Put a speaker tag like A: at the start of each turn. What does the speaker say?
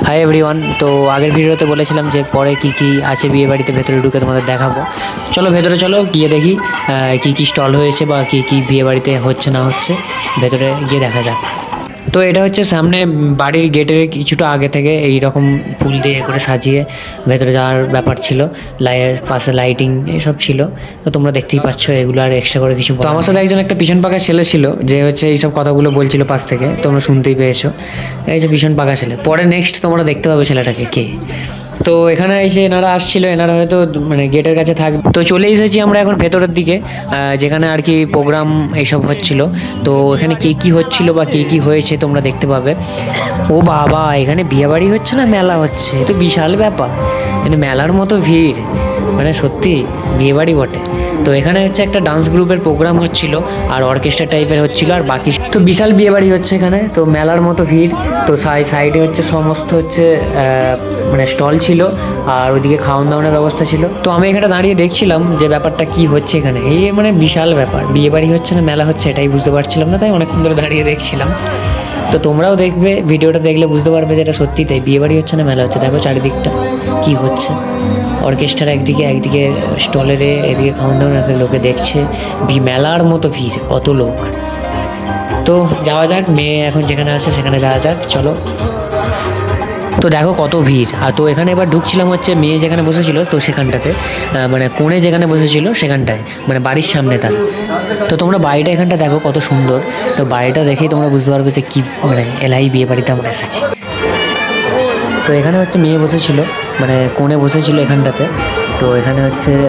A: Hi everyone. তো আগের ভিডিওতে বলেছিলাম যে পরে কি কি আছে বিয়ে বাড়িতে, ভেতরে ঢুকে তোমাদের দেখাবো। চলো ভেতরে চলো, গিয়ে দেখি কি কি স্টল হয়েছে বা কি কি বিয়ে বাড়িতে হচ্ছে না হচ্ছে, ভেতরে গিয়ে দেখা যাক। তো এটা হচ্ছে সামনে বাড়ির গেটের কিছুটা আগে থেকে এই রকম ফুল দিয়ে করে সাজিয়ে ভেতরে যাওয়ার ব্যাপার ছিল। পাশে লাইটিং এসব ছিল। তো তোমরা দেখতেই পাচ্ছ, এগুলো আর এক্সট্রা করে কিছু। তো আমার সাথে একজন একটা পিছন পাকা ছেলে ছিল, যে হচ্ছে এইসব কথাগুলো বলছিল পাশ থেকে, তোমরা শুনতেই পেয়েছো। এই যে পিছন পাকা ছেলে, পরে নেক্সট তোমরা দেখতে পাবে ছেলেটাকে কে। তো এখানে এসে এনারা আসছিল, এনারা হয়তো মানে গেটের কাছে থাকবে। তো চলে এসেছি আমরা এখন ভেতরের দিকে, যেখানে আর কি প্রোগ্রাম এইসব হচ্ছিল। তো এখানে কে কী হচ্ছিল বা কে কী হয়েছে তোমরা দেখতে পাবে। ও বাবা, এখানে বিয়েবাড়ি হচ্ছে না মেলা হচ্ছে, এ তো বিশাল ব্যাপার। এখানে মেলার মতো ভিড়, মানে সত্যি বিয়েবাড়ি বটে। তো এখানে হচ্ছে একটা ডান্স গ্রুপের প্রোগ্রাম হচ্ছিল আর অর্কেস্ট্রা টাইপের হচ্ছিল, আর বাকি তো বিশাল বিয়েবাড়ি হচ্ছে এখানে। তো মেলার মতো ভিড়। তো সাইডে হচ্ছে সমস্ত হচ্ছে মানে স্টল ছিল, আর ওইদিকে খাওয়ান দাওয়ানোর ব্যবস্থা ছিল। তো আমি এখানে দাঁড়িয়ে দেখছিলাম যে ব্যাপারটা কি হচ্ছে এখানে। এই মানে বিশাল ব্যাপার, বিয়েবাড়ি হচ্ছে না মেলা হচ্ছে এটাই বুঝতে পারছিলাম না, তাই অনেকক্ষণ ধরে দাঁড়িয়ে দেখছিলাম। তো তোমরাও দেখবে, ভিডিওটা দেখলে বুঝতে পারবে যে এটা সত্যি তাই, বিয়েবাড়ি হচ্ছে না মেলা হচ্ছে। দেখো চারিদিকটা কি হচ্ছে, অর্কেস্ট্রার একদিকে স্টলের, এদিকে খাওয়ান দাওয়ান, লোকে দেখছে। মেলার মতো ভিড়, কত লোক। তো যাওয়া যাক, মেয়ে এখন যেখানে আছে সেখানে যাওয়া যাক, চলো। তো দেখো কত ভিড়। আর তো এখানে এবার ঢুকছিলাম হচ্ছে মেয়ে যেখানে বসেছিল, তো সেখানটাতে মানে কোণে যেখানে বসেছিল সেখানটায়, মানে বাড়ির সামনে তার। তো তোমরা বাড়িটা এখানটা দেখো কত সুন্দর। তো বাড়িটা দেখেই তোমরা বুঝতে পারবে যে কী মানে এলাই বিয়ে বাড়িতে আমরা এসেছি। তো এখানে হচ্ছে মেয়ে বসেছিল, মানে কোণে বসেছিল এখানটাতে। তো এখানে হচ্ছে